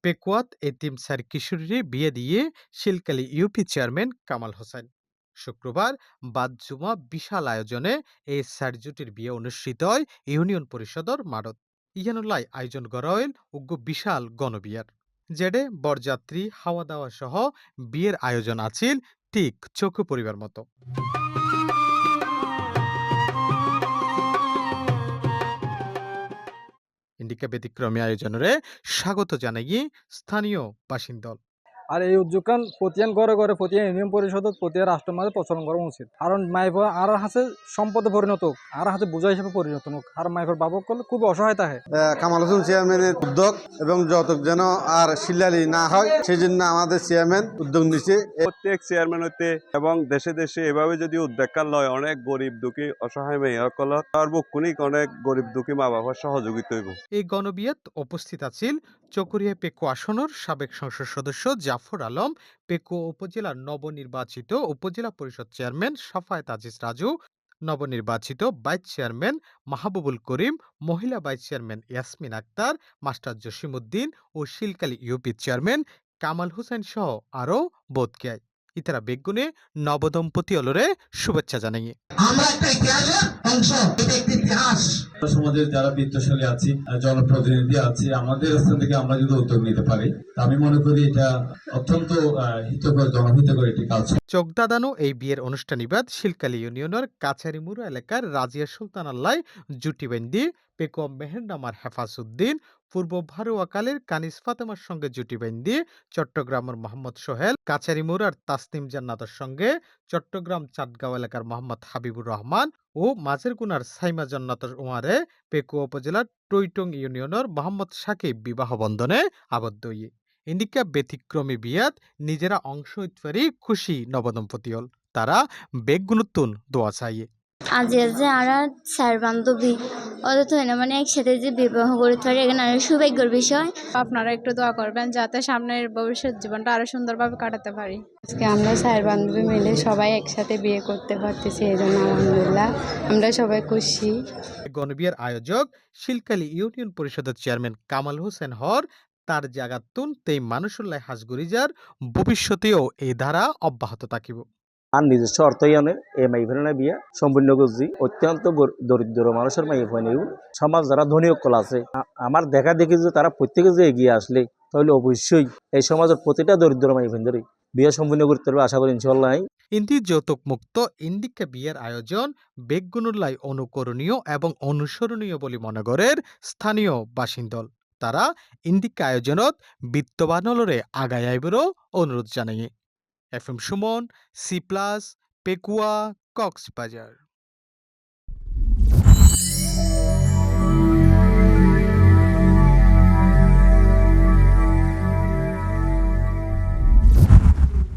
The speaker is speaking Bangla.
পেকুয়াত এতিম স্যার কিশোরীর বিয়ে দিয়ে শিলকালী ইউপি চেয়ারম্যান কামাল হোসেন। শুক্রবার বাদজুমা বিশাল আয়োজনে এই স্যার জুটির বিয়ে অনুষ্ঠিত হয় ইউনিয়ন পরিষদর মারত। ইয়ানুল্লাই আয়োজন করা হইল উগ্র বিশাল গণবিয়ার, যেডে বরযাত্রী হাওয়া দাওয়া সহ বিয়ের আয়োজন আছিল ঠিক চোখে পরিবার মতো। ইন্ডিকা ব্যতিক্রমী আয়োজনে স্বাগত জানাই স্থানীয় বাসিন্দল। আর এই উদ্যোগকান প্রতিয়ান ঘরে ঘরে প্রতিয়া ইউনিয়ন পরিষদত প্রতিয়া রাষ্ট্রের মাঝে প্রচলন করা উচিত। কারণ মাইফ আর হাতে সম্পদে পরিণত হোক, আর হাতে বোঝা হিসেবে পরিণত হোক, আর মাইফের বাবক করলে খুব অসহায় থাকে। কামাল হোসেন চেয়ারম্যানের উদ্যোগ এবং যৌতুক যেন আর শিলালি না হয় সেই জন্য আমাদের চেয়ারম্যান উদ্যোগ নিচ্ছে। প্রত্যেক চেয়ারম্যান হইতে এবং দেশে দেশে এভাবে যদি উদ্যোগ লয় অনেক গরিব দুঃখী অসহায় মেয়েসকল সার্বক্ষণিক অনেক গরিব দুঃখী মা বাবার সহযোগিতা হইব। এই গণবিয়াত উপস্থিত আছিল চকরিয়া পেকো আসনের সাবেক সংসদ সদস্য জাফর আলম, পেকো উপজেলার নবনির্বাচিত উপজেলা পরিষদ চেয়ারম্যান সাফায়েত আজিজ রাজু, নবনির্বাচিত ভাইস চেয়ারম্যান মাহবুবুল করিম, মহিলা vice chairman Yasmin Akter, master Jasimuddin ও শিলকালী ইউপি চেয়ারম্যান কামাল হোসেন সহ আরও বোধকেয় ইতারা বেগুনে নবদম্পতি অলরে শুভেচ্ছা জানাই। আমরা একটা ইতিহাসের অংশ, এটা একটি ইতিহাস। সমাজের যারা বিত্তশালী আছি, জনপ্রতিনিধি আছে, আমাদের স্থান থেকে আমরা যদি উদ্যোগ নিতে পারি, আমি মনে করি এটা অত্যন্ত হিতকর, জনহিতকর একটি কাজ। চোখদাদানো এই বিয়ের অনুষ্ঠানিবাদ শিলকালী ইউনিয়নের কাছারিমুড়া এলাকার রাজিয়া সুলতান আল্লাহ জুটিবেন্দি পেকো মেহেরনামার হেফাজউদ্দিন, পূর্ব ভারুয়াকালের কানিস ফাতেমার সঙ্গে জুটিবেন্দি চট্টগ্রামের মোহাম্মদ সোহেল, কাছারিমুড়ার তাসনিম জান্নাতের সঙ্গে চট্টগ্রাম চাটগাঁও এলাকার মোহাম্মদ হাবিবুর রহমান ও মাঝেরগুনার সাইমা জান্নাতের উমারে পেকো উপজেলার টৈটং ইউনিয়নের মোহাম্মদ সাকিব বিবাহ বন্ধনে আবদ্ধ হয়ে ইন্ডিকা ব্যতিক্রমী বিয়াত নিজেরা অংশ হইতে খুশি নবদম্পতি হল। তারা বেগুনুত্তুন দোয়া চাইয়ে আজ যে আরা স্যার বান্ধবী অত না মানে একসাথে যে বিবাহ করতে পারে এখানে আরো সৌভাগ্যের বিষয়। আপনারা একটু দোয়া করবেন যাতে সামনের ভবিষ্যৎ জীবনটা আরো সুন্দরভাবে কাটাতে পারি। আজকে আমরা স্যার বান্ধবী মিলে সবাই একসাথে বিয়ে করতে পারতেছি, এই জন্য আলহামদুলিল্লাহ আমরা সবাই খুশি। গণবিয়ার আয়োজক শিলকালী ইউনিয়ন পরিষদের চেয়ারম্যান কামাল হোসেন হর তার জাগাতুন তেই মানুষুল্লাহ হাসগুরিজার ভবিষ্যতেও এই ধারা অব্যাহত থাকিব। আর নিজস্ব অর্থায়নে এই মাইফেনা বিয়া সম্পূর্ণ করছি। অত্যন্ত দরিদ্র মানুষের মাইফ হয়নি সমাজ যারা ধনী অকল আছে, আমার দেখা দেখি যে তারা প্রত্যেকে যে এগিয়ে আসলে তাহলে অবশ্যই এই সমাজের প্রতিটা দরিদ্র মাইফেনদেরই বিয়ে সম্পূর্ণ করতে পারবে আশা করি ইনশাল্লাহ। ইন্দি যৌতুক মুক্ত ইন্দিকা বিয়ের আয়োজন বেগুনুল্লাই অনুকরণীয় এবং অনুসরণীয় বলে মনে করের স্থানীয় বাসিন্দল। তারা ইন্দিকা আয়োজনত বিত্তবানলরে আগায় আইবরও অনুরোধ জানাই। FM Suman, C+, Pekua, Cox's Bazar.